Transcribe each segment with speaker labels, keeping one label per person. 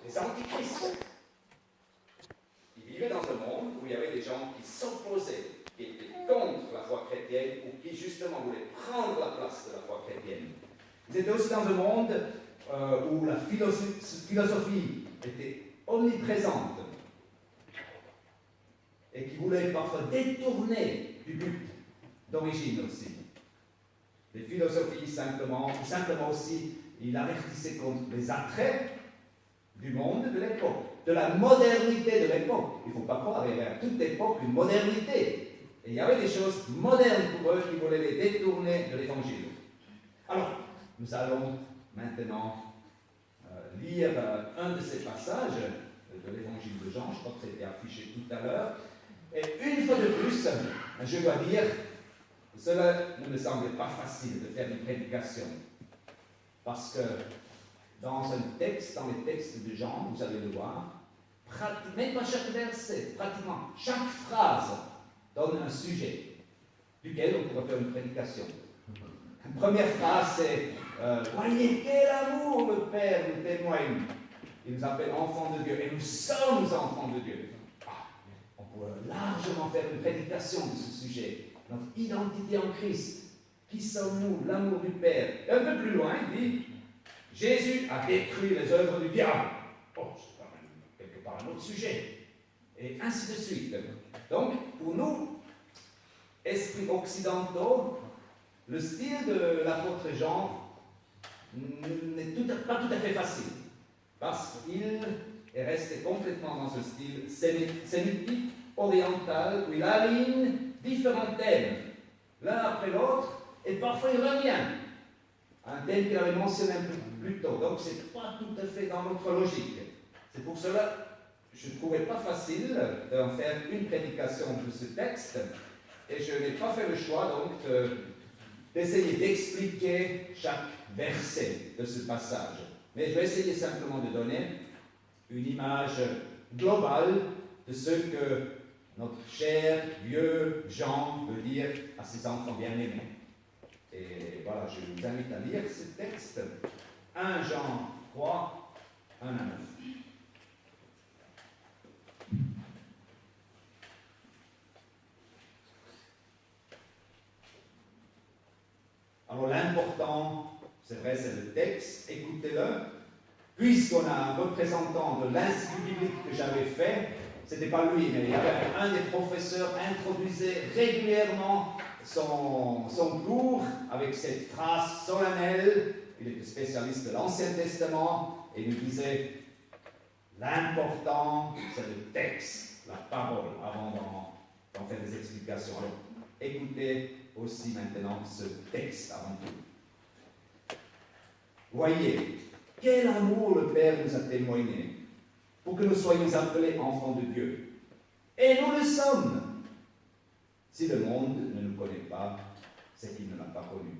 Speaker 1: des antichrists. Ils vivaient dans un monde où il y avait des gens qui s'opposaient, qui étaient contre la foi chrétienne ou qui justement voulaient prendre la place de la foi chrétienne. Ils étaient aussi dans un monde où la philosophie était omniprésente et qui voulait parfois détourner du but d'origine aussi. Les philosophies simplement aussi, il avertissait contre les attraits du monde de l'époque, de la modernité de l'époque. Il ne faut pas croire, il y avait à toute époque une modernité. Et il y avait des choses modernes pour eux qui voulaient les détourner de l'évangile. Alors, nous allons maintenant lire un de ces passages de l'évangile de Jean, je crois que c'était affiché tout à l'heure. Et une fois de plus, je dois dire, cela ne me semblait pas facile de faire une prédication. Parce que dans les textes de Jean, vous allez le voir, même pas chaque verset, pratiquement chaque phrase donne un sujet duquel on pourrait faire une prédication. La première phrase, c'est voyez quel amour le Père nous témoigne. Il nous appelle enfants de Dieu et nous sommes enfants de Dieu. On pourrait largement faire une prédication de ce sujet. Notre identité en Christ. Qui sommes-nous? L'amour du Père. Et un peu plus loin, il dit Jésus a détruit les œuvres du diable. Oh, c'est quand même quelque part un autre sujet. Et ainsi de suite. Donc, pour nous, esprits occidentaux, le style de l'apôtre Jean n'est pas tout à fait facile. Parce qu'il est resté complètement dans ce style sémitique, oriental, où il aligne différents thèmes, l'un après l'autre, et parfois il revient à un thème qu'il avait mentionné un peu plus tôt. Donc, ce n'est pas tout à fait dans notre logique. C'est pour cela que je ne trouvais pas facile d'en faire une prédication de ce texte, et je n'ai pas fait le choix, donc, d'essayer d'expliquer chaque verset de ce passage. Mais je vais essayer simplement de donner une image globale de ce que notre cher vieux Jean veut dire à ses enfants bien-aimés. Et voilà, je vous invite à lire ce texte, 1 Jean 3, 1 à 9. Alors l'important, c'est vrai, c'est le texte, écoutez-le. Puisqu'on a un représentant de l'Institut biblique que j'avais fait, ce n'était pas lui, mais il y avait un des professeurs introduisait régulièrement son cours avec cette phrase solennelle. Il était spécialiste de l'Ancien Testament et il nous disait l'important, c'est le texte, la parole, avant d'en faire des explications. Alors, écoutez aussi maintenant ce texte avant tout. Voyez, quel amour le Père nous a témoigné pour que nous soyons appelés enfants de Dieu. Et nous le sommes. Si le monde ne nous connaît pas, c'est qu'il ne l'a pas connu.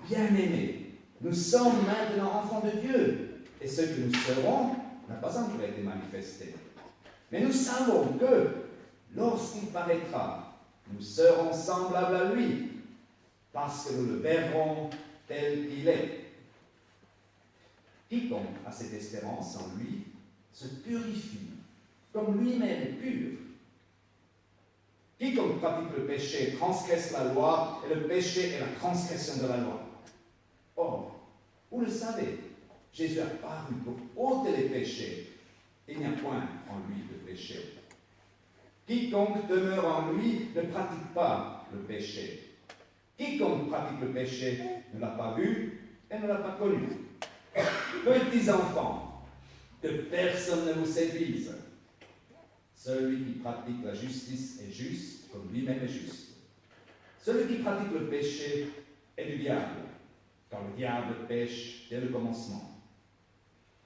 Speaker 1: Bien-aimés, nous sommes maintenant enfants de Dieu. Et ce que nous serons n'a pas encore été manifesté. Mais nous savons que, lorsqu'il paraîtra, nous serons semblables à lui, parce que nous le verrons tel qu'il est. Quiconque a cette espérance en lui se purifie, comme lui-même est pur. Quiconque pratique le péché transgresse la loi, et le péché est la transgression de la loi. Or, vous le savez, Jésus a paru pour ôter les péchés. Il n'y a point en lui de péché. Quiconque demeure en lui ne pratique pas le péché. Quiconque pratique le péché ne l'a pas vu et ne l'a pas connu. Petits enfants, que personne ne vous séduise. Celui qui pratique la justice est juste, comme lui-même est juste. Celui qui pratique le péché est du diable, car le diable pêche dès le commencement.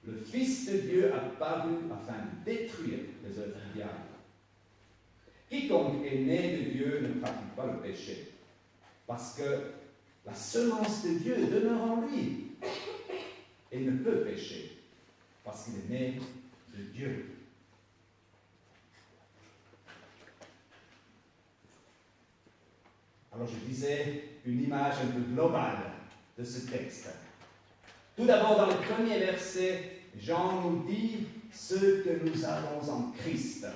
Speaker 1: Le Fils de Dieu a paru afin de détruire les œuvres du diable. Quiconque est né de Dieu ne pratique pas le péché, parce que la semence de Dieu demeure en lui. Et il ne peut pécher, parce qu'il est né de Dieu. Alors je disais une image un peu globale de ce texte. Tout d'abord, dans le premier verset, Jean nous dit ce que nous avons en Christ.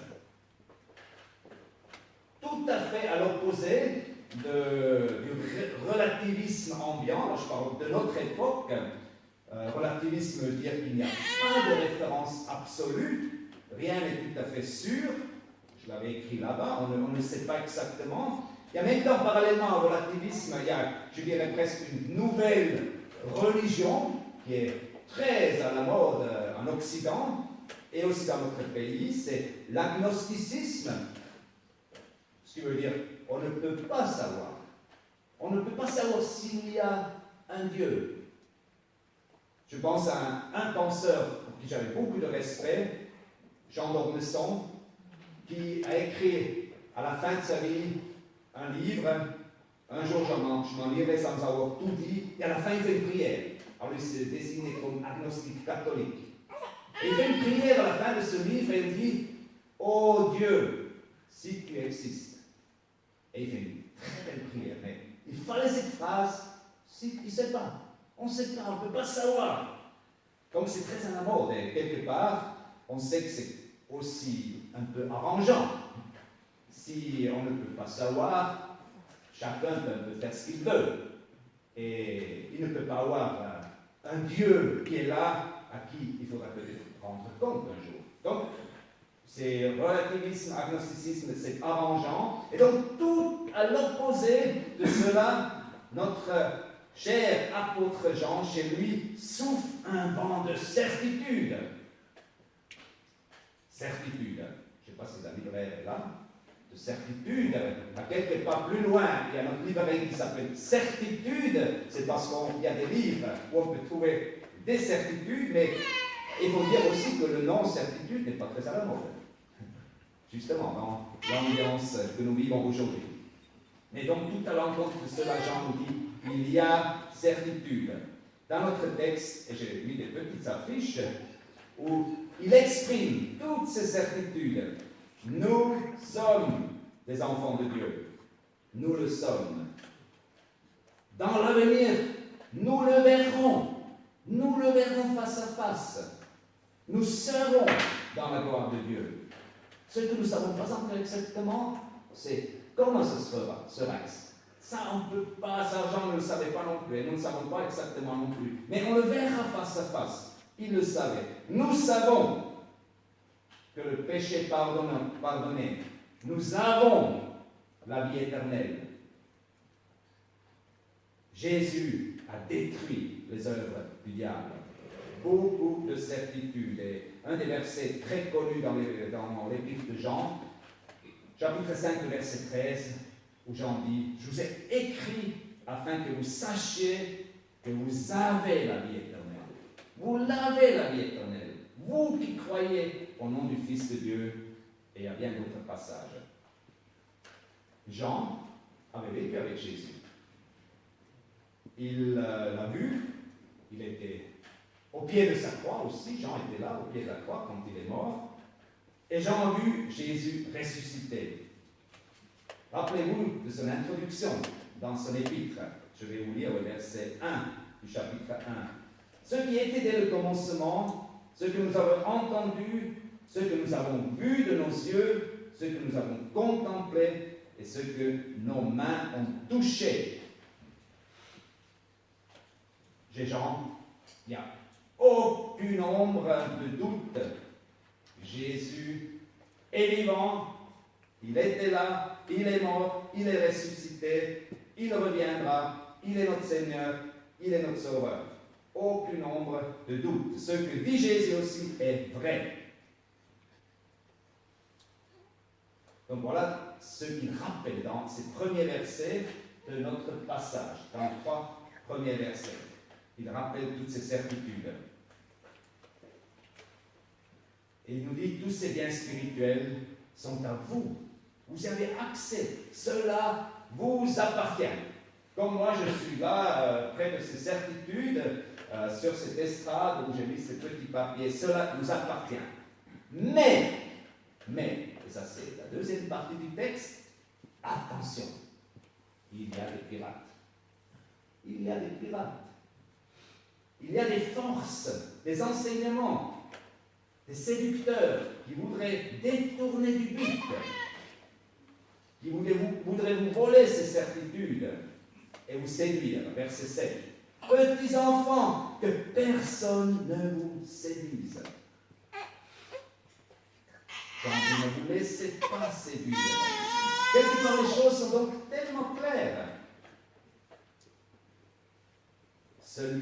Speaker 1: Tout à fait à l'opposé du relativisme ambiant. Là, je parle de notre époque. Relativisme veut dire qu'il n'y a pas de référence absolue, rien n'est tout à fait sûr. Je l'avais écrit là-bas, on ne sait pas exactement. Il y a maintenant, parallèlement au relativisme, il y a, je dirais, presque une nouvelle religion qui est très à la mode en Occident et aussi dans notre pays, c'est l'agnosticisme. Ce qui veut dire on ne peut pas savoir. On ne peut pas savoir s'il y a un Dieu. Je pense à un penseur pour qui j'avais beaucoup de respect, Jean d'Ormesson, qui a écrit à la fin de sa vie un livre. Un jour, je m'en lirai sans avoir tout dit, et à la fin, il fait une prière. Alors, il s'est désigné comme agnostique catholique. Et il fait une prière à la fin de ce livre, et il dit « Oh Dieu, si tu existes ». Et il fait une très belle prière, mais il fallait cette phrase « si, il ne sait pas ». On ne sait pas, on ne peut pas savoir. Comme c'est très à la mode, et quelque part, on sait que c'est aussi un peu arrangeant. Si on ne peut pas savoir, chacun peut faire ce qu'il veut. Et il ne peut pas avoir un Dieu qui est là, à qui il faudra peut-être rendre compte un jour. Donc, c'est relativisme, agnosticisme, c'est arrangeant. Et donc, tout à l'opposé de cela, notre cher apôtre Jean, chez lui, souffle un vent de certitude. Certitude. Je ne sais pas si la libraire est là. De certitude. À quelques pas plus loin, il y a notre librairie qui s'appelle Certitude. C'est parce qu'il y a des livres où on peut trouver des certitudes, mais il faut dire aussi que le nom certitude n'est pas très à la mode. Justement, dans l'ambiance que nous vivons aujourd'hui. Mais donc, tout à l'encontre de cela, Jean nous dit il y a certitude. Dans notre texte, et j'ai mis des petites affiches où il exprime toutes ces certitudes. Nous sommes des enfants de Dieu. Nous le sommes. Dans l'avenir, nous le verrons. Nous le verrons face à face. Nous serons dans la gloire de Dieu. Ce que nous ne savons pas encore exactement, c'est comment ce sera-ce. Ça, on ne peut pas, ça, Jean ne le savait pas non plus, et nous ne savons pas exactement non plus. Mais on le verra face à face. Il le savait. Nous savons que le péché pardonné, nous avons la vie éternelle. Jésus a détruit les œuvres du diable. Beaucoup de certitudes. Et un des versets très connus dans l'épître de Jean, chapitre 5, verset 13, où Jean dit « Je vous ai écrit afin que vous sachiez que vous avez la vie éternelle. Vous l'avez la vie éternelle. Vous qui croyez au nom du Fils de Dieu. » Et il y a bien d'autres passages. Jean avait vécu avec Jésus. Il l'a vu. Il était au pied de sa croix aussi. Jean était là, au pied de la croix, quand il est mort. Et Jean a vu Jésus ressuscité. Rappelez-vous de son introduction dans son épître. Je vais vous lire le verset 1 du chapitre 1. Ce qui était dès le commencement, ce que nous avons entendu, ce que nous avons vu de nos yeux, ce que nous avons contemplé et ce que nos mains ont touché. J'ai Jean, il n'y a aucune ombre de doute. Jésus est vivant, il était là, il est mort, il est ressuscité, il reviendra, il est notre Seigneur, il est notre Sauveur. Aucune ombre de doute. Ce que dit Jésus aussi est vrai. Donc voilà ce qu'il rappelle dans ces premiers versets de notre passage, dans les 3 premiers versets. Il rappelle toutes ces certitudes. Et il nous dit, tous ces biens spirituels sont à vous. Vous avez accès. Cela vous appartient. Comme moi, je suis là, près de ces certitudes, sur cette estrade où j'ai mis ces petits papiers. Cela nous appartient. Mais, et ça c'est la deuxième partie du texte, attention, il y a des pirates. Il y a des pirates. il y a des forces, des enseignements, des séducteurs qui voudraient détourner du but, qui voudraient vous voler ces certitudes et vous séduire. Verset 7. Petits enfants, que personne ne vous séduise. Quand vous ne vous laissez pas séduire. Quelque part, les choses sont donc tellement claires. Celle,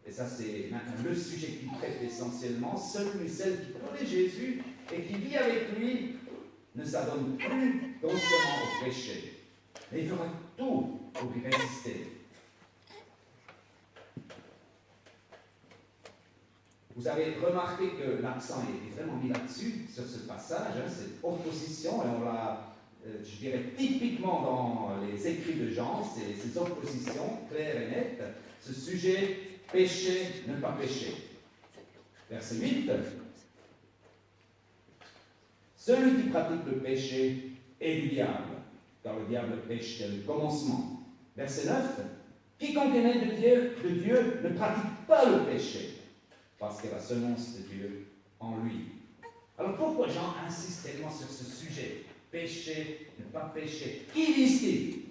Speaker 1: et ça c'est maintenant le sujet qu'il traite essentiellement, celle qui connaît Jésus et qui vit avec lui, ne s'adonne plus consciemment au péché. Mais il fera tout pour y résister. Vous avez remarqué que l'accent est vraiment mis là-dessus, sur ce passage, cette opposition, et on l'a, je dirais, typiquement dans les écrits de Jean, ces oppositions claires et nettes, ce sujet péché, ne pas pécher. Verset 8. Celui qui pratique le péché est du diable, car le diable pêche dès le commencement. Verset 9. Quiconque est né de Dieu ne pratique pas le péché, parce que la semence de Dieu en lui. Alors pourquoi Jean insiste tellement sur ce sujet? Péché, ne pas pécher. Qui vise-t-il?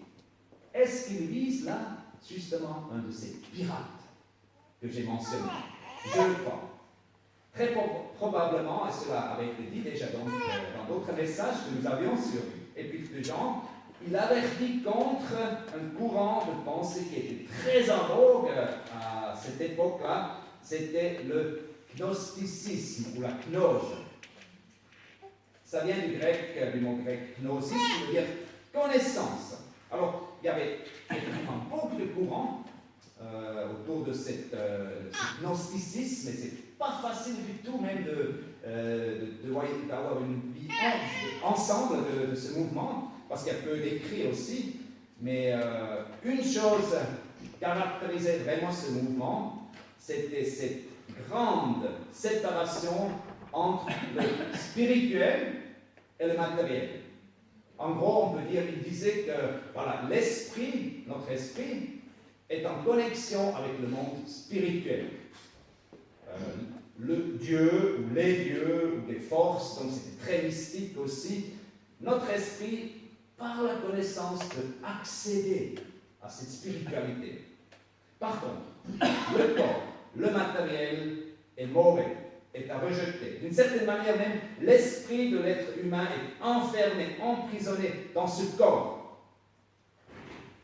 Speaker 1: Est-ce qu'il vise là, justement, un de ces pirates que j'ai mentionné? Je le crois. Très probablement, et cela avait été dit déjà dans d'autres messages que nous avions sur l'Épître de Jean, il avertit contre un courant de pensée qui était très en vogue à cette époque-là, c'était le gnosticisme ou la gnose. Ça vient du mot grec gnosis, qui veut dire connaissance. Alors, il y avait effectivement beaucoup de courants autour de ce gnosticisme, et c'est pas facile du tout même d'avoir une vie ensemble de ce mouvement, parce qu'il y a peu d'écrits aussi, mais une chose caractérisait vraiment ce mouvement, c'était cette grande séparation entre le spirituel et le matériel. En gros, on peut dire, il disait que voilà, l'esprit, notre esprit, est en connexion avec le monde spirituel. Le Dieu, ou les dieux, ou des forces, donc c'était très mystique aussi. Notre esprit, par la connaissance, peut accéder à cette spiritualité. Par contre, le corps, le matériel est mauvais, est à rejeter. D'une certaine manière même, l'esprit de l'être humain est enfermé, emprisonné dans ce corps.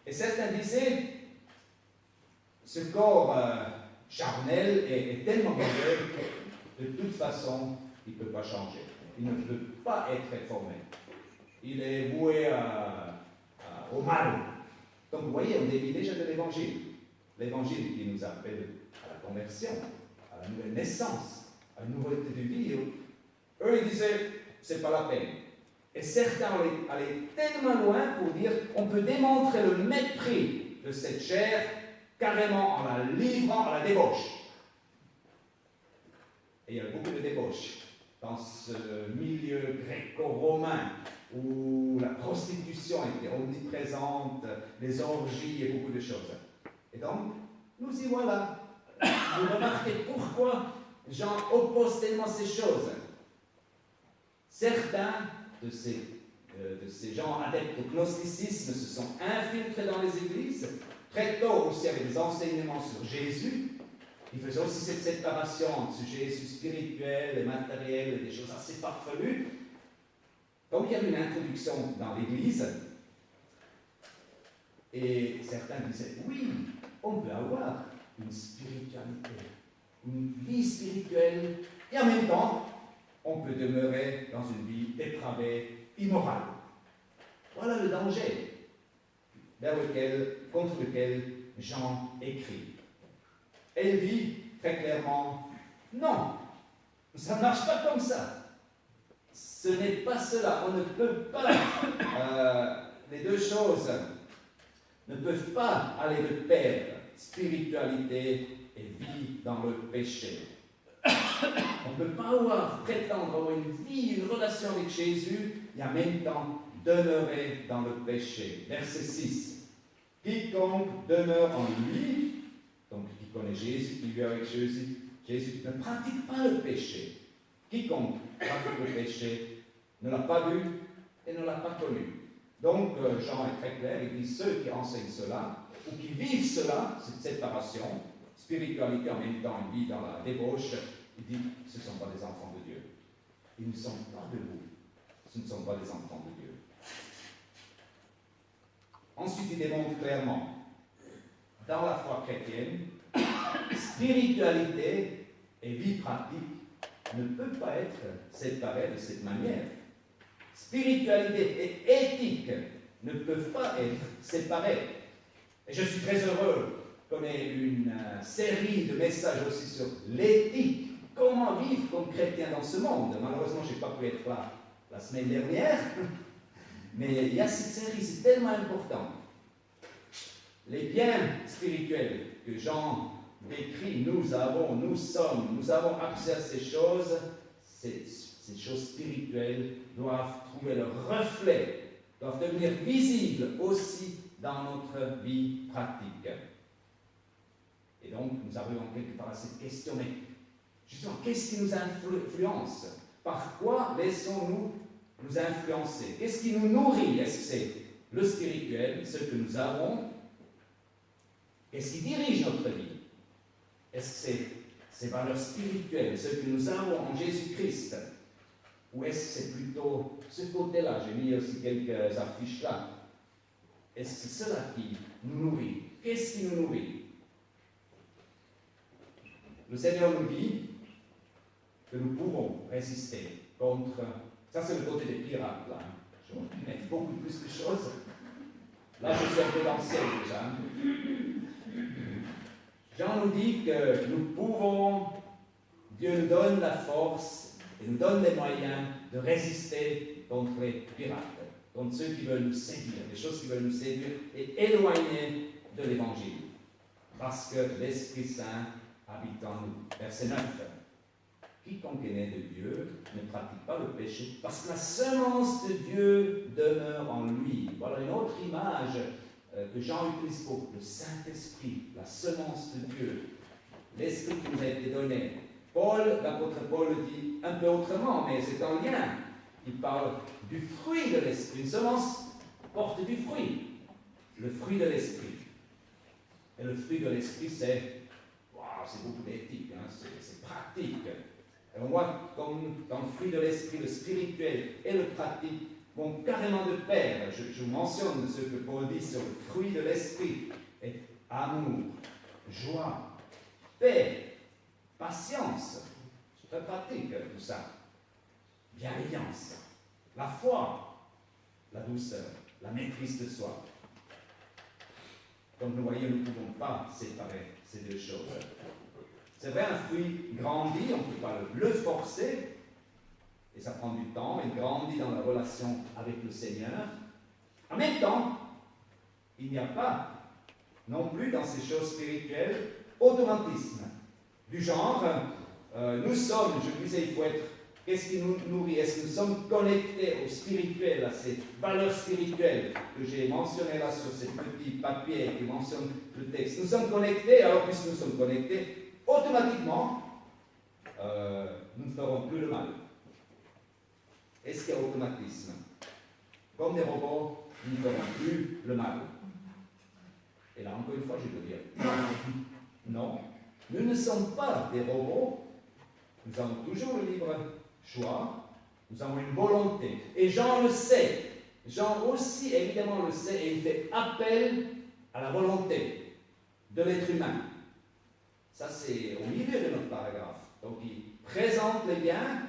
Speaker 1: Et certains disaient, ce corps charnel est tellement mauvais que de toute façon, il ne peut pas changer. Il ne peut pas être réformé. Il est voué au mal. Donc vous voyez, on dévie déjà de l'Évangile. L'Évangile qui nous appelle à la conversion, à la nouvelle naissance, à une nouveauté de vie. Eux, ils disaient, c'est pas la peine. Et certains allaient tellement loin pour dire, on peut démontrer le mépris de cette chair carrément en la livrant à la débauche. Et il y a beaucoup de débauche dans ce milieu gréco-romain où la prostitution était omniprésente, les orgies et beaucoup de choses. Et donc, nous y voilà. Vous remarquez pourquoi Jean oppose tellement ces choses. Certains de ces gens adeptes au gnosticisme se sont infiltrés dans les églises. Très tôt aussi, avec des enseignements sur Jésus. Ils faisaient aussi cette séparation entre ce Jésus spirituel et matériel, des choses assez farfelues. Donc il y a eu une introduction dans l'Église. Et certains disaient, oui, on peut avoir une spiritualité, une vie spirituelle, et en même temps, on peut demeurer dans une vie dépravée, immorale. Voilà le danger contre lequel Jean écrit. Et il dit très clairement, non, ça ne marche pas comme ça. Ce n'est pas cela. On ne peut pas, les deux choses ne peuvent pas aller de pair, spiritualité et vie dans le péché. On ne peut pas prétendre avoir une vie, une relation avec Jésus et en même temps demeurer dans le péché. Verset 6. Quiconque demeure en lui connaît Jésus, qui vit avec Jésus, ne pratique pas le péché. Quiconque pratique le péché ne l'a pas vu et ne l'a pas connu. Donc, Jean est très clair, il dit ceux qui enseignent cela, ou qui vivent cela, cette séparation, spiritualité en même temps, une vie dans la débauche, il dit ce ne sont pas des enfants de Dieu. Ils ne sont pas de vous. Ce ne sont pas des enfants de Dieu. Ensuite, il démontre clairement, dans la foi chrétienne, spiritualité et vie pratique ne peuvent pas être séparées de cette manière. Spiritualité et éthique ne peuvent pas être séparées. Et je suis très heureux qu'on ait une série de messages aussi sur l'éthique. Comment vivre comme chrétien dans ce monde? Malheureusement, je n'ai pas pu être là la semaine dernière, mais il y a cette série, c'est tellement important. Les biens spirituels que Jean décrit, nous avons accès à ces choses spirituelles doivent trouver leur reflet, doivent devenir visibles aussi dans notre vie pratique. Et donc, nous arrivons quelque part à cette question, mais justement, qu'est-ce qui nous influence? Par quoi laissons-nous nous influencer? Qu'est-ce qui nous nourrit? Est-ce que c'est le spirituel, ce que nous avons? Qu'est-ce qui dirige notre vie? Est-ce que c'est ces valeurs spirituelles, ce que nous avons en Jésus-Christ? Ou est-ce que c'est plutôt ce côté-là? J'ai mis aussi quelques affiches là. Est-ce que c'est cela qui nous nourrit? Qu'est-ce qui nous nourrit? Le Seigneur nous dit que nous pouvons résister contre... Ça, c'est le côté des pirates, là. Je vais mettre beaucoup plus de choses. Là, je suis un peu dans le ciel, déjà. Jean nous dit que nous pouvons... Dieu nous donne la force et nous donne les moyens de résister contre les pirates, contre ceux qui veulent nous séduire, les choses qui veulent nous séduire et éloigner de l'Évangile. Parce que l'Esprit Saint habite en nous. Verset 9. Quiconque est né de Dieu ne pratique pas le péché, parce que la semence de Dieu demeure en lui. Voilà une autre image que Jean utilise pour le Saint-Esprit, la semence de Dieu, l'Esprit qui nous a été donné. L'apôtre Paul le dit un peu autrement, mais c'est en lien. Il parle du fruit de l'Esprit. Une semence porte du fruit, le fruit de l'Esprit. Et le fruit de l'Esprit, c'est beaucoup d'éthique, hein, c'est pratique. Et on voit comme dans le fruit de l'Esprit, le spirituel et le pratique vont carrément de pair. Je vous mentionne ce que Paul dit sur le fruit de l'Esprit. Et amour, joie, paix, patience. C'est très pratique tout ça. Bienveillance, la foi, la douceur, la maîtrise de soi. Comme nous voyons, nous ne pouvons pas séparer ces deux choses. C'est vrai, un fruit grandit, on ne peut pas le forcer, et ça prend du temps, il grandit dans la relation avec le Seigneur. En même temps, il n'y a pas non plus dans ces choses spirituelles automatisme. Du genre, nous sommes, je disais, il faut être, qu'est-ce qui nous nourrit? Est-ce que nous sommes connectés au spirituel, à ces valeurs spirituelles que j'ai mentionnées là sur ces petits papiers qui mentionnent le texte? Nous sommes connectés, alors puisque nous sommes connectés, automatiquement, nous ne ferons plus le mal. Est-ce qu'il y a automatisme? Comme des robots, nous ne ferons plus le mal. Et là, encore une fois, je veux dire, non, nous ne sommes pas des robots, nous avons toujours le libre choix, nous avons une volonté. Et Jean le sait, Jean aussi évidemment le sait, et il fait appel à la volonté de l'être humain. Ça, c'est au milieu de notre paragraphe. Donc, il présente les biens,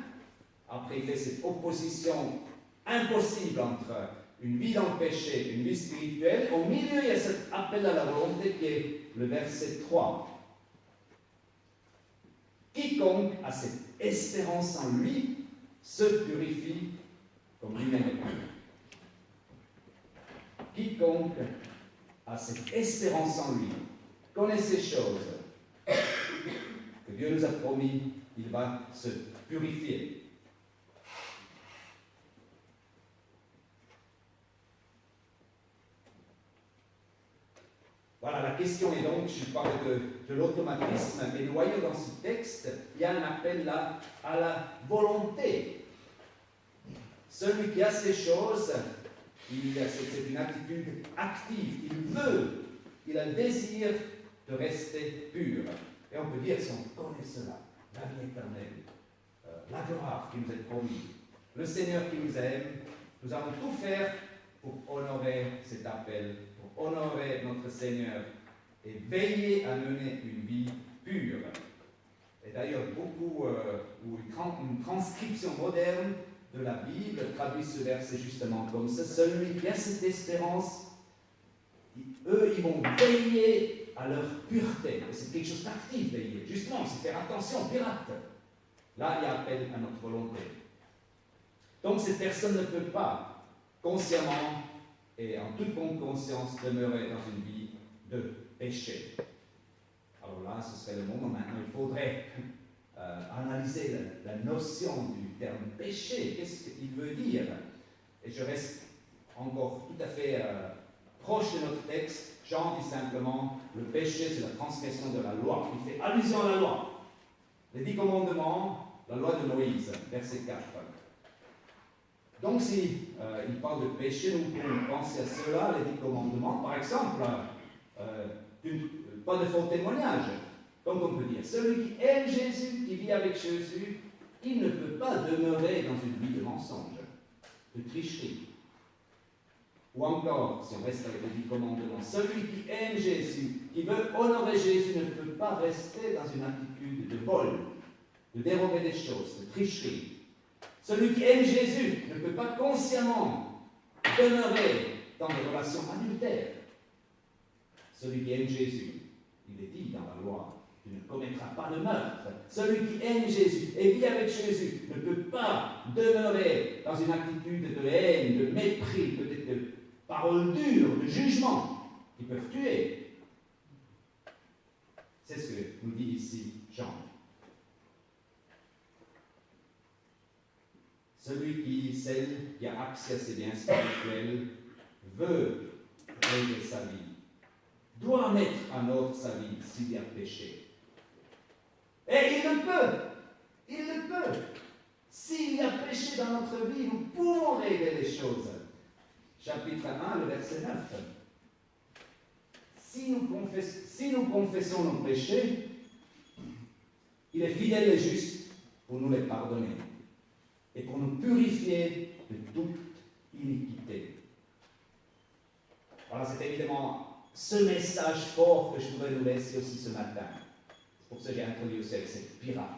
Speaker 1: après il fait cette opposition impossible entre une vie dans le péché et une vie spirituelle. Au milieu, il y a cet appel à la volonté qui est le verset 3. Quiconque a cette espérance en lui se purifie comme lui-même est pur. Quiconque a cette espérance en lui connaît ces choses que Dieu nous a promis, il va se purifier. Voilà la question est donc, je parle de l'automatisme, mais nous voyons dans ce texte, il y a un appel là à la volonté. Celui qui a ces choses, c'est une attitude active, il a le désir de rester pur. Et on peut dire, si on connaît cela, la vie éternelle, la gloire qui nous est promise, le Seigneur qui nous aime, nous allons tout faire pour honorer cet appel, pour honorer notre Seigneur et veiller à mener une vie pure. Et d'ailleurs, beaucoup, ou une transcription moderne de la Bible traduit ce verset justement comme ça. Celui qui a cette espérance, eux, ils vont veiller à leur pureté. C'est quelque chose d'actif, veiller. Justement, c'est faire attention, pirate. Là, il y a appel à notre volonté. Donc, cette personne ne peut pas consciemment et en toute bonne conscience demeurer dans une vie de péché. Alors là, ce serait le moment maintenant, il faudrait analyser la notion du terme péché. Qu'est-ce qu'il veut dire? Et je reste encore tout à fait proche de notre texte. Jean dit simplement, le péché, c'est la transgression de la loi. Il fait allusion à la loi. Les 10 commandements, la loi de Moïse, verset 4. Donc, si il parle de péché, nous pouvons penser à cela, les 10 commandements. Par exemple, pas de faux témoignage. Donc, on peut dire, celui qui aime Jésus, qui vit avec Jésus, il ne peut pas demeurer dans une vie de mensonge, de tricherie. Ou encore, si on reste avec les 10 commandements, celui qui aime Jésus, qui veut honorer Jésus, ne peut pas rester dans une attitude de vol, de dérober des choses, de tricherie. Celui qui aime Jésus ne peut pas consciemment demeurer dans des relations adultères. Celui qui aime Jésus, il est dit dans la loi, tu ne commettras pas de meurtre. Celui qui aime Jésus et vit avec Jésus ne peut pas demeurer dans une attitude de haine, de mépris, peut-être de paroles dures, de jugement, qui peuvent tuer. C'est ce que nous dit ici Jean. Celle qui a accès à ses biens spirituels veut régler sa vie, doit mettre en ordre sa vie s'il y a péché. Et il le peut. S'il y a péché dans notre vie, nous pouvons régler les choses. Chapitre 1, le verset 9. Si nous confessons nos péchés, il est fidèle et juste pour nous les pardonner et pour nous purifier de toute iniquité. Voilà, c'est évidemment ce message fort que je voudrais nous laisser aussi ce matin. C'est pour ça que j'ai introduit aussi avec cette pirate.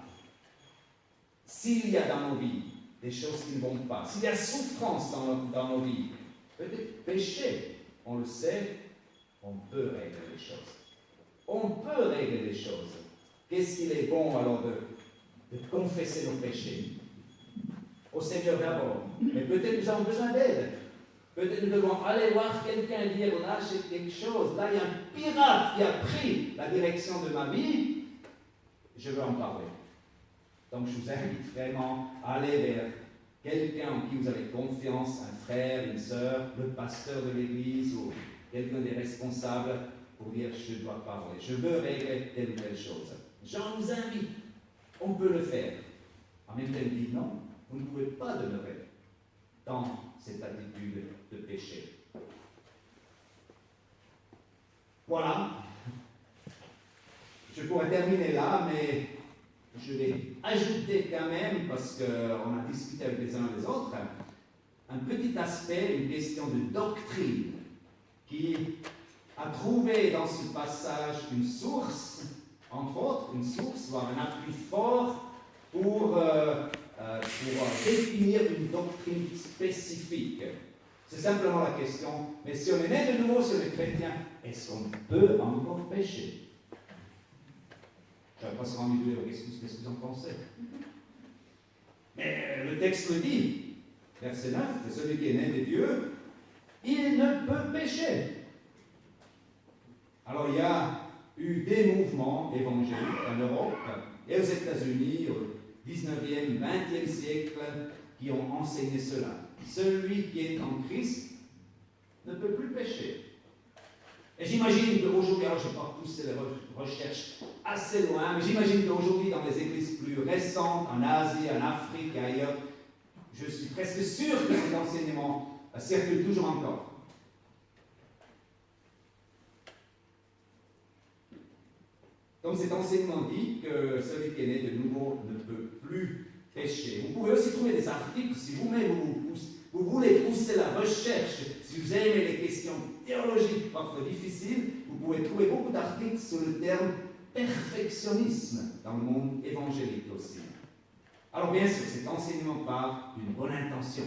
Speaker 1: S'il y a dans nos vies des choses qui ne vont pas, s'il y a souffrance dans nos vies, peut-être péché, on le sait, on peut régler les choses. On peut régler les choses. Qu'est-ce qu'il est bon alors de confesser nos péchés au Seigneur d'abord. Mais peut-être nous avons besoin d'aide. Peut-être nous devons aller voir quelqu'un et dire, là j'ai quelque chose, là il y a un pirate qui a pris la direction de ma vie, je veux en parler. Donc je vous invite vraiment à aller vers quelqu'un en qui vous avez confiance, un frère, une sœur, le pasteur de l'église ou quelqu'un des responsables pour dire je dois parler, je veux régler telle ou telle chose. Jean nous invite, on peut le faire. En même temps, il dit non, vous ne pouvez pas demeurer dans cette attitude de péché. Voilà. Je pourrais terminer là, mais je vais ajouter quand même, parce qu'on a discuté avec les uns et les autres, un petit aspect, une question de doctrine, qui a trouvé dans ce passage une source, entre autres, une source, voire un appui fort pour définir une doctrine spécifique. C'est simplement la question, mais si on est né de nouveau, si on est chrétien, est-ce qu'on peut encore pécher? Je n'avais pas seulement envie de dire, qu'est-ce que vous en pensez? Mais le texte le dit, verset 9, c'est celui qui est né de Dieu, il ne peut pécher. Alors il y a eu des mouvements évangéliques en Europe et aux États-Unis au 19e, 20e siècle qui ont enseigné cela. Celui qui est en Christ ne peut plus pécher. Et j'imagine qu'aujourd'hui, alors je n'ai pas poussé les recherches assez loin, mais j'imagine qu'aujourd'hui, dans les églises plus récentes, en Asie, en Afrique et ailleurs, je suis presque sûr que cet enseignement circule toujours encore. Donc cet enseignement dit que celui qui est né de nouveau ne peut plus pécher. Vous pouvez aussi trouver des articles, si vous-même vous voulez pousser la recherche, si vous aimez les questions théologiques parfois difficiles, vous pouvez trouver beaucoup d'articles sur le terme perfectionnisme dans le monde évangélique aussi. Alors bien sûr, cet enseignement part d'une bonne intention,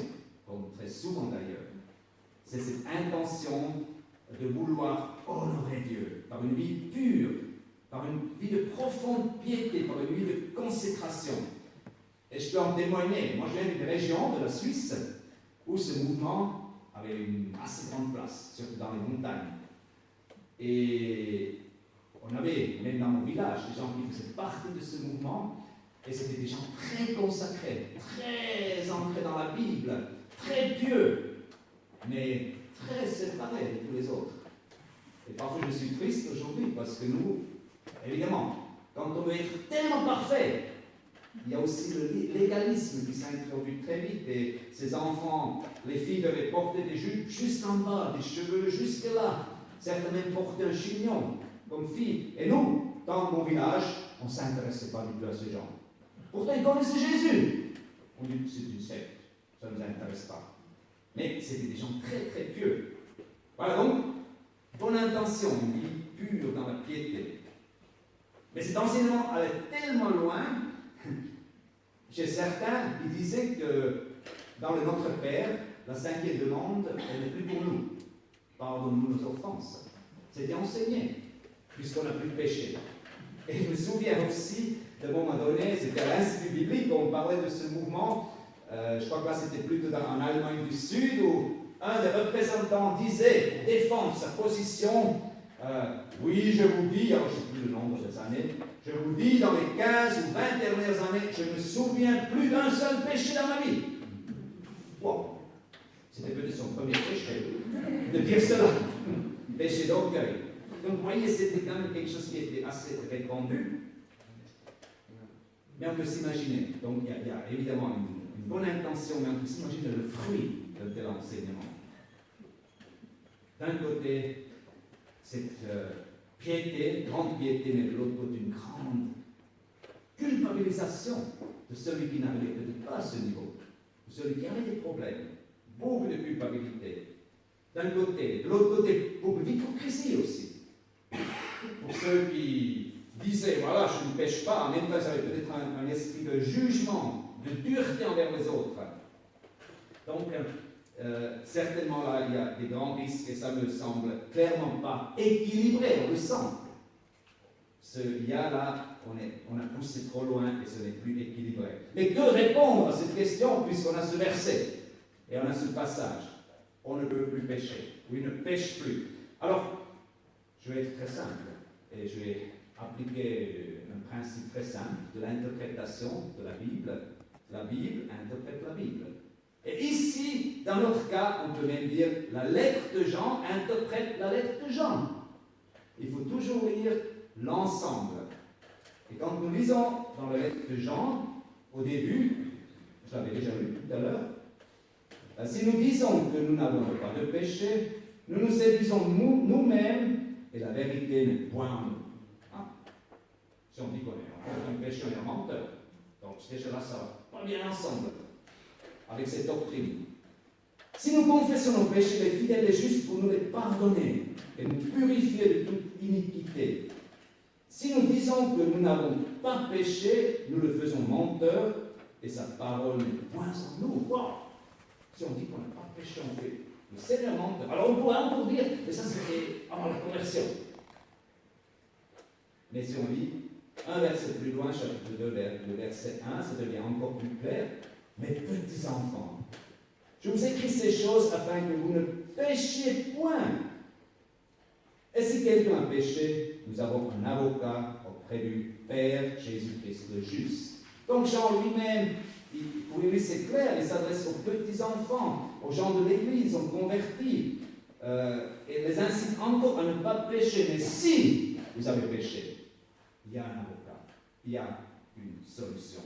Speaker 1: comme très souvent d'ailleurs. C'est cette intention de vouloir honorer Dieu par une vie pure, par une vie de profonde piété, par une vie de consécration. Et je peux en témoigner. Moi, je viens d'une région de la Suisse où ce mouvement avait une assez grande place, surtout dans les montagnes. Et on avait, même dans mon village, des gens qui faisaient partie de ce mouvement, et c'était des gens très consacrés, très ancrés dans la Bible, très pieux, mais très séparés de tous les autres. Et parfois je suis triste aujourd'hui parce que nous, évidemment, quand on veut être tellement parfait, il y a aussi le légalisme qui s'introduit très vite. Et ces enfants, les filles devaient porter des jupes jusqu'en bas, des cheveux jusque là. Certains même portaient un chignon comme filles. Et nous, dans mon village, on ne s'intéressait pas du tout à ces gens. Pourtant, ils connaissaient Jésus. On dit que c'est une secte, ça ne nous intéresse pas. Mais c'était des gens très très pieux. Voilà donc, bonne intention, une vie pure dans la piété. Mais cet enseignement allait tellement loin, chez certains, ils disaient que dans le Notre Père, la cinquième demande, elle n'est plus pour nous. Pardonne-nous nos offenses. C'était enseigné, puisqu'on n'a plus péché. Et je me souviens aussi, de un moment donné, c'était à l'Institut biblique, on parlait de ce mouvement, je crois que là c'était plutôt en Allemagne du Sud, où un des représentants disait défendre sa position. Oui, je vous dis, alors je ne sais plus le nombre des années, je vous dis, dans les 15 ou 20 dernières années, je ne me souviens plus d'un seul péché dans ma vie. Wow. C'était peut-être son premier péché, de dire cela. Péché d'orgueil. Donc vous voyez, c'était quand même quelque chose qui était assez répandu. Mais on peut s'imaginer, donc il y a évidemment une bonne intention, mais on peut s'imaginer le fruit de tel enseignement. D'un côté, cette piété, grande piété, mais de l'autre côté, une grande culpabilisation de celui qui n'arrivait peut-être pas à ce niveau, de celui qui avait des problèmes, beaucoup de culpabilité. D'un côté, de l'autre côté, beaucoup d'hypocrisie aussi. Pour ceux qui disaient, voilà, je ne pêche pas, en même temps, ça avait peut-être un esprit de jugement, de dureté envers les autres. Donc, certainement là, il y a des grands risques et ça me semble clairement pas équilibré, on le sent. Il y a là, on a poussé trop loin et ce n'est plus équilibré. Mais que répondre à cette question puisqu'on a ce verset et on a ce passage? On ne peut plus pécher, ou il ne pêche plus. Alors, je vais être très simple et je vais appliquer un principe très simple de l'interprétation de la Bible. La Bible interprète la Bible. Et ici, dans notre cas, on peut même dire la lettre de Jean interprète la lettre de Jean. Il faut toujours lire l'ensemble. Et quand nous lisons dans la lettre de Jean, au début, je l'avais déjà lu tout à l'heure, si nous disons que nous n'avons pas de péché, nous nous séduisons nous-mêmes et la vérité n'est point en nous. Hein? Si on dit qu'on est en péché, on est un menteur. Donc déjà là, ça va pas bien ensemble avec cette doctrine. Si nous confessons nos péchés, il est fidèle et juste pour nous les pardonner et nous purifier de toute iniquité. Si nous disons que nous n'avons pas péché, nous le faisons menteur et sa parole n'est point en nous. Wow. Si on dit qu'on n'a pas péché, on fait le Seigneur menteur. Alors on pourrait encore dire, mais ça c'était avant la conversion. Mais si on lit un verset plus loin, chapitre 2, le verset 1, ça devient encore plus clair. Mes petits enfants, je vous écris ces choses afin que vous ne péchiez point. Et si quelqu'un a péché, nous avons un avocat auprès du Père, Jésus-Christ le juste. Donc Jean lui-même, pour lui c'est clair, il s'adresse aux petits enfants, aux gens de l'Église, aux convertis. et les incite encore à ne pas pécher. Mais si vous avez péché, il y a un avocat, il y a une solution.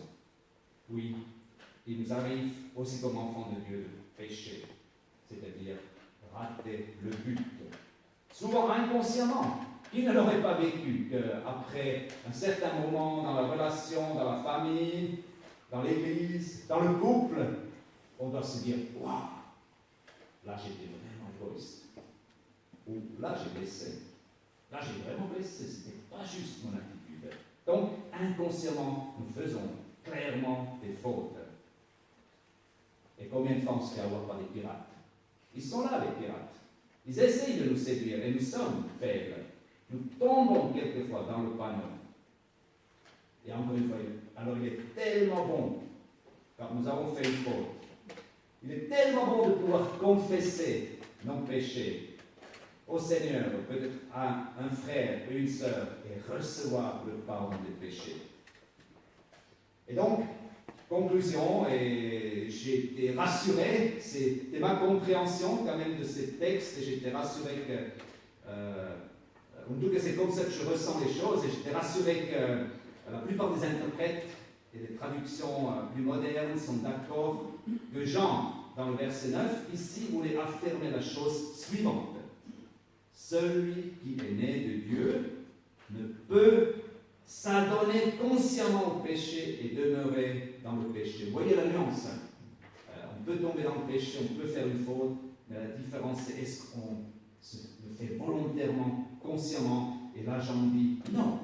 Speaker 1: Oui, il nous arrive aussi comme enfants de Dieu de pécher, c'est-à-dire rater le but. Souvent inconsciemment. Qui ne l'aurait pas vécu qu'après un certain moment dans la relation, dans la famille, dans l'église, dans le couple, on doit se dire « Waouh, là j'étais vraiment égoïste. » Ou « Là j'ai blessé. Là j'ai vraiment blessé. Ce n'était pas juste mon attitude. » Donc, inconsciemment, nous faisons clairement des fautes. Et combien de fois on se fait avoir par des pirates? Ils sont là, les pirates. Ils essayent de nous séduire et nous sommes faibles. Nous tombons quelquefois dans le panneau. Et encore une fois, alors il est tellement bon, car nous avons fait une faute, il est tellement bon de pouvoir confesser nos péchés au Seigneur, peut-être à un frère ou une sœur, et recevoir le pardon des péchés. Et donc, conclusion, et j'ai été rassuré, c'était ma compréhension quand même de ces textes, et j'étais rassuré que, en tout cas c'est comme ça que je ressens les choses, et j'étais rassuré que la plupart des interprètes et des traductions plus modernes sont d'accord que Jean, dans le verset 9, ici voulait affirmer la chose suivante. Celui qui est né de Dieu ne peut s'adonner consciemment au péché et demeurer dans le péché. Vous voyez la nuance, hein? On peut tomber dans le péché, on peut faire une faute, mais la différence c'est est-ce qu'on le fait volontairement, consciemment, et là j'en dis non.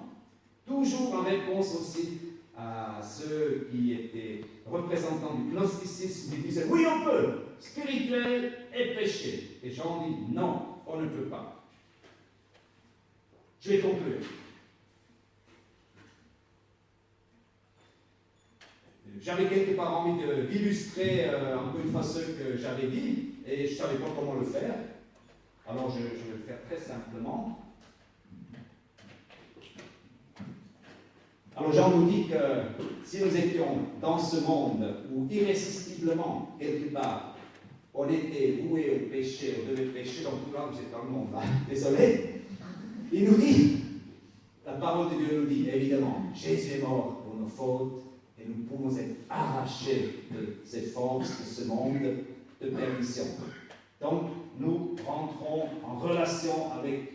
Speaker 1: Toujours en réponse aussi à ceux qui étaient représentants du gnosticisme, qui disaient oui on peut, spirituel et péché. Et j'en dis non, on ne peut pas. Je vais conclure. J'avais quelque part envie d'illustrer encore une fois ce que j'avais dit, et je ne savais pas comment le faire. Alors je vais le faire très simplement. Alors Jean nous dit que si nous étions dans ce monde où irrésistiblement, quelque part, on était voué au péché, on devait pécher, donc là vous êtes dans le monde, là. Désolé. Il nous dit, la parole de Dieu nous dit, évidemment, Jésus est mort pour nos fautes, et nous pouvons être arrachés de ces forces, de ce monde de perdition. Donc, nous rentrons en relation avec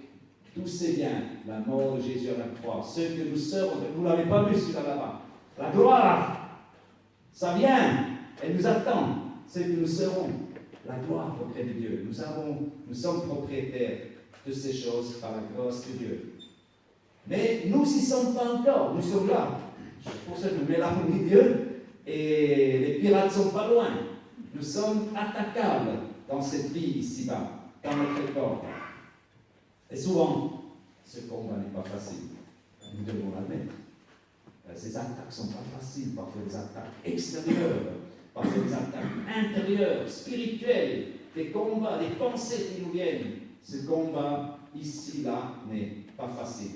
Speaker 1: tous ces biens, la mort de Jésus à la croix, ce que nous serons, vous ne l'avez pas vu celui-là là-bas, la gloire, ça vient, elle nous attend, ce que nous serons, la gloire auprès de Dieu. Nous sommes propriétaires de ces choses par la grâce de Dieu. Mais nous n'y sommes pas encore, nous sommes là. C'est pour ça que nous mettons au milieu et les pirates ne sont pas loin. Nous sommes attaquables dans cette vie ici-bas, dans notre corps. Et souvent, ce combat n'est pas facile. Nous devons l'admettre. Ces attaques ne sont pas faciles, parfois des attaques extérieures, parfois des attaques intérieures, spirituelles, des combats, des pensées qui nous viennent. Ce combat, ici, là, n'est pas facile.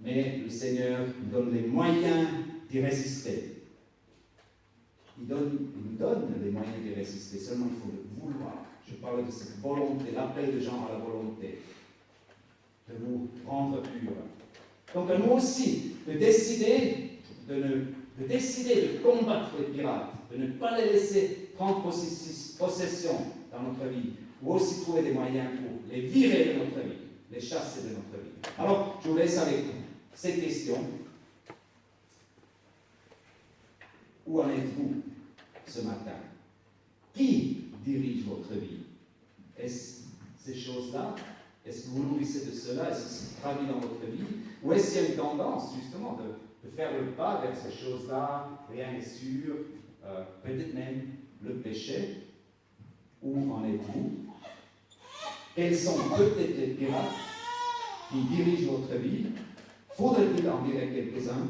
Speaker 1: Mais le Seigneur nous donne les moyens d'y résister. Il nous donne les moyens d'y résister, seulement il faut le vouloir. Je parle de cette volonté, l'appel de Jean à la volonté, de nous rendre purs. Donc à nous aussi, de décider de combattre les pirates, de ne pas les laisser prendre possession dans notre vie, ou aussi trouver des moyens pour les virer de notre vie, les chasser de notre vie. Alors, je vous laisse avec ces questions. Où en êtes-vous ce matin? Qui dirige votre vie? Est-ce ces choses-là? Est-ce que vous nourrissez de cela? Est-ce que c'est traduit dans votre vie? Ou est-ce qu'il y a une tendance, justement, de faire le pas vers ces choses-là? Rien n'est sûr. Peut-être même le péché. Où en êtes-vous? Quels sont peut-être les pirates qui dirigent votre vie? Faudrait-il en virer quelques-uns?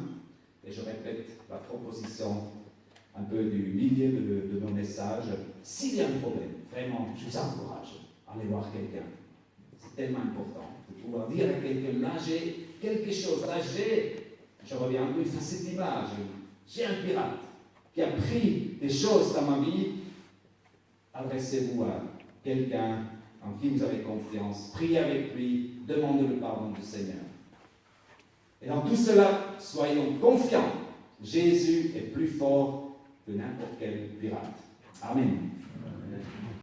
Speaker 1: Et je répète la proposition un peu du milieu de nos messages. S'il y a un problème, vraiment, je vous encourage à aller voir quelqu'un. C'est tellement important de pouvoir dire à quelqu'un, là j'ai quelque chose, là je reviens un peu à cette image, j'ai un pirate qui a pris des choses dans ma vie. Adressez-vous à quelqu'un en qui vous avez confiance, priez avec lui, demandez le pardon du Seigneur. Et dans tout cela, soyons confiants. Jésus est plus fort que n'importe quel pirate. Amen.